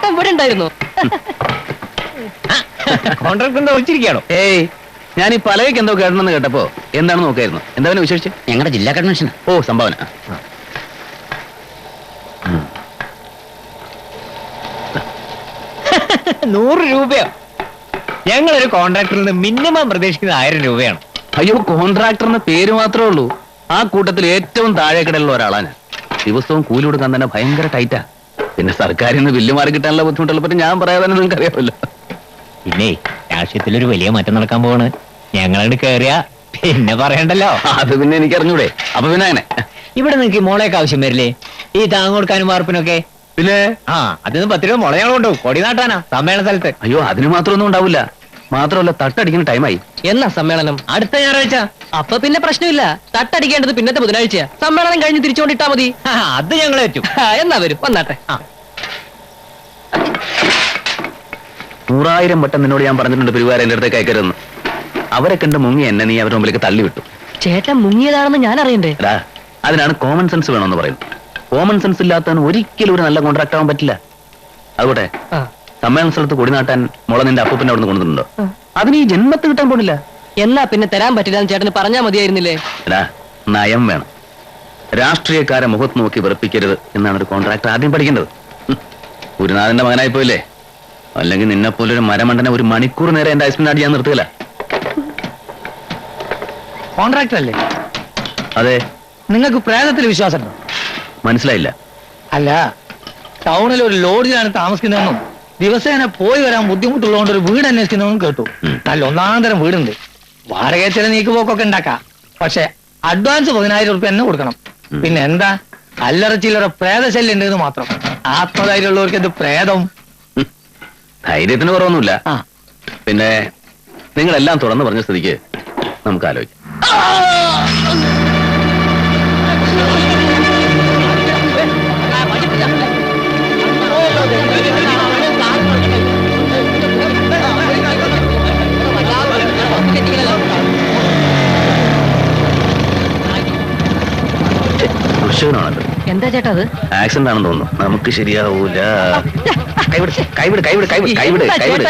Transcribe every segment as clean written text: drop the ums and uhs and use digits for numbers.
ചേട്ടൻ ഇവിടെ ഉണ്ടായിരുന്നു. കോൺട്രാക്ടർ വെച്ചിരിക്കുകയാണോ? ഏയ്, ഞാൻ ഈ പലകയ്ക്ക് എന്തോ കേട്ടണമെന്ന് കേട്ടപ്പോ എന്താണ് നോക്കായിരുന്നു. എന്താ വിശേഷിച്ച്? ഞങ്ങളുടെ ജില്ലാ കൺവെൻഷൻ. ഓ, സംഭാവന. 100 രൂപയോ? ഞങ്ങളൊരു കോൺട്രാക്ടറിൽ നിന്ന് മിനിമം പ്രതീക്ഷിക്കുന്നത് 1000 രൂപയാണ്. അയ്യോ, കോൺട്രാക്ടറിന് പേര് മാത്രമേ ഉള്ളൂ. ആ കൂട്ടത്തിൽ ഏറ്റവും താഴേക്കിടയിലുള്ള ഒരാളാ ഞാൻ. ദിവസവും കൂലി കൊടുക്കാൻ തന്നെ ഭയങ്കര ടൈറ്റാ. പിന്നെ സർക്കാരിൽ നിന്ന് ബില്ല് മാറി കിട്ടാനുള്ള ബുദ്ധിമുട്ടുള്ള പറ്റി ഞാൻ പറയാതെ തന്നെ നിങ്ങൾക്ക് അറിയാമല്ലോ. പിന്നെ രാഷ്ട്രീയത്തിലൊരു വലിയ മാറ്റം നടക്കാൻ പോവാണ്. ഞങ്ങളോട് കേറിയ പിന്നെ പറയണ്ടല്ലോ. അത് പിന്നെ എനിക്ക് അറിഞ്ഞൂടെ. അപ്പൊ പിന്നെ അങ്ങനെ ഇവിടെ നിങ്ങൾക്ക് മോളേക്ക് ആവശ്യം വരില്ലേ? ഈ താങ്ങ് കൊടുക്കാനും വാർപ്പിനൊക്കെ. പിന്നെ അതിന് 10 രൂപ മുള ഞങ്ങൾ കൊണ്ടുപോകും. കൊടി നാട്ടാനാ സമ്മേളന സ്ഥലത്ത്. അയ്യോ, അതിന് മാത്രമൊന്നും ഉണ്ടാവില്ല. മാത്രമല്ല, തട്ടടിക്കുന്ന ടൈമായി. എന്നാ സമ്മേളനം? അടുത്ത ഞായറാഴ്ച. അപ്പൊ പിന്നെ പ്രശ്നമില്ല. തട്ടടിക്കേണ്ടത് പിന്നത്തെ ബുധനാഴ്ച. സമ്മേളനം കഴിഞ്ഞ് തിരിച്ചുകൊണ്ടിട്ടാ മതി. അത് ഞങ്ങൾ ഏറ്റും. എന്നാ വരും, വന്നാട്ടെ. 100,000 വട്ടം നിന്നോട് ഞാൻ പറഞ്ഞിട്ടുണ്ട് പെരുവാര എന്റെ അടുത്തേക്ക് അയക്കരുതെന്ന്. അവരെ കണ്ട് മുങ്ങി എന്നെ നീ അവരുടെ മുമ്പിലേക്ക് തള്ളിവിട്ടു. ചേട്ടൻ മുങ്ങിയതാണെന്ന് ഞാൻ അറിയണ്ടേ? അതിനാണ് കോമൺ സെൻസ് വേണമെന്ന് പറയുന്നത്. കോമൺ സെൻസ് ഇല്ലാത്തവന് ഒരിക്കലും ഒരു നല്ല കോൺട്രാക്ട് ആവാൻ പറ്റില്ല. അതുകൊട്ടെ, സമ്മേളന സ്ഥലത്ത് കൊടി നാട്ടാൻ മുള നിന്റെ അപ്പൂപ്പനെ അവിടെ നിന്ന് കൊണ്ടുവന്നിട്ടുണ്ടോ? അതിന് ഈ ജന്മത്ത് കിട്ടാൻ പോണില്ല. എന്നാ പിന്നെ തരാൻ പറ്റില്ല എന്ന് ചേട്ടന് പറഞ്ഞാൽ മതിയായിരുന്നില്ലേ? നയം വേണം. രാഷ്ട്രീയക്കാരെ മുഖത്ത് നോക്കി വെറുപ്പിക്കരുത് എന്നാണ് ഒരു കോൺട്രാക്ട് ആദ്യം പഠിക്കേണ്ടത്. ഗുരുനാഥന്റെ മകനായി പോയില്ലേ? അല്ലെങ്കിൽ നിന്നെപ്പോലൊരു മരമണ്ടനെ 1 മണിക്കൂർ നേരെ എന്റെ ഐസ്മെന്റ് ഞാൻ നിർത്തുകയില്ല. കോൺട്രാക്ടർ അല്ലേ? അതെ. നിങ്ങൾക്ക് പ്രേതത്തിൽ വിശ്വാസമുണ്ടോ? മനസ്സിലായില്ല. അല്ല, ടൗണിൽ ഒരു ലോഡ്ജിലാണ് താമസിക്കുന്നതെന്നും ദിവസേന പോയി വരാൻ ബുദ്ധിമുട്ടുള്ളതുകൊണ്ട് ഒരു വീട് അന്വേഷിക്കുന്നതെന്നും കേട്ടു. നല്ല 1-ാം തരം വീടുണ്ട്. വാടക ചില നീക്കുപോക്കൊക്കെ ഉണ്ടാക്കാം. പക്ഷെ അഡ്വാൻസ് 10,000 രൂപ എന്നെ കൊടുക്കണം. പിന്നെ എന്താ, അല്ലറ ചില്ലറ പ്രേതശല്യം ഉണ്ടെന്ന് മാത്രം. ആത്മധൈര്യമുള്ളവർക്ക് എന്ത് പ്രേതം? ധൈര്യത്തിന് കുറവൊന്നുമില്ല. പിന്നെ നിങ്ങളെല്ലാം തുറന്നു പറഞ്ഞ സ്ഥിതിക്ക് നമുക്ക് ആലോചിക്കാം. എന്താ ചേട്ടാ അത്? ആക്സിഡന്റ് ആണെന്ന് തോന്നുന്നു. നമുക്ക് ശരിയാവൂല.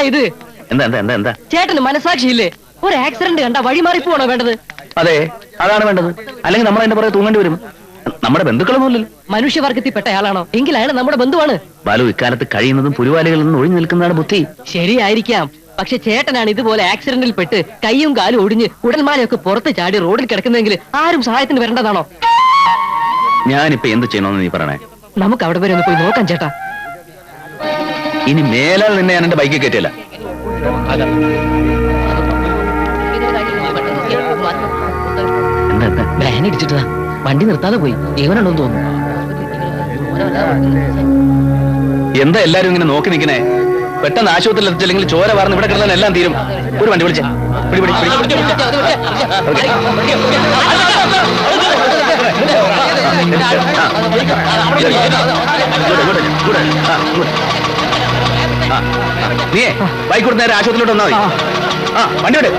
ഇത് എന്താ എന്താ എന്താ എന്താ ചേട്ടന് മനസാക്ഷിയില്ലേ? ഒരു ആക്സിഡന്റ് കണ്ട വഴി മാറി പോണോ വേണ്ടത്? അതെ, അതാണ് വേണ്ടത്. അല്ലെങ്കിൽ നമ്മൾ അതിന്റെ പുറകെ തൂങ്ങേണ്ടി വരും. നമ്മുടെ ബന്ധുക്കളൊന്നുമില്ലല്ലോ. മനുഷ്യവർഗത്തിൽപ്പെട്ട ആളാണോ? എങ്കിൽ അയാൾ നമ്മുടെ ബന്ധുവാണ്. ബാലു, ഇക്കാലത്ത് കഴിയുന്നതും പുലിവാലികളിൽ നിന്ന് ഒഴിഞ്ഞു നിൽക്കുന്നതാണ് ബുദ്ധി. ശരിയായിരിക്കാം. പക്ഷെ ചേട്ടനാണ് ഇതുപോലെ ആക്സിഡന്റിൽ പെട്ട് കൈയും കാലും ഒടിഞ്ഞ് ഉടൽമാലയൊക്കെ പുറത്ത് ചാടി റോഡിൽ കിടക്കുന്നെങ്കിൽ ആരും സഹായത്തിന് വരേണ്ടതാണോ? ഞാനിപ്പോ എന്ത് ചെയ്യണമെന്ന് നീ പറയണേ. നമുക്ക് അവിടെ വരെ ഒന്ന് പോയി നോക്കാം ചേട്ടാ. ഇനി മേലാൽ നിന്നെ ഞാൻ എന്റെ ബൈക്കിൽ കയറ്റില്ല. ബ്രാൻ ഇടിച്ചിട്ടാ വണ്ടി നിർത്താതെ പോയി. ജീവനുണ്ടോന്ന് തോന്നുന്നു. എന്താ എല്ലാരും ഇങ്ങനെ നോക്കി നിൽക്കണേ? പെട്ടെന്ന് ആശുപത്രിയിൽ എത്തിച്ചില്ലെങ്കിൽ ചോര വാർന്ന് ഇവിടെ കിടന്നാൽ എല്ലാം തീരും. ഒരു വണ്ടി വിളിച്ചേ. നീ ബൈക്ക് കൊടുത്ത് നേരെ ആശുപത്രിയിലോട്ട് വന്നാൽ മതി. വണ്ടി വിട്.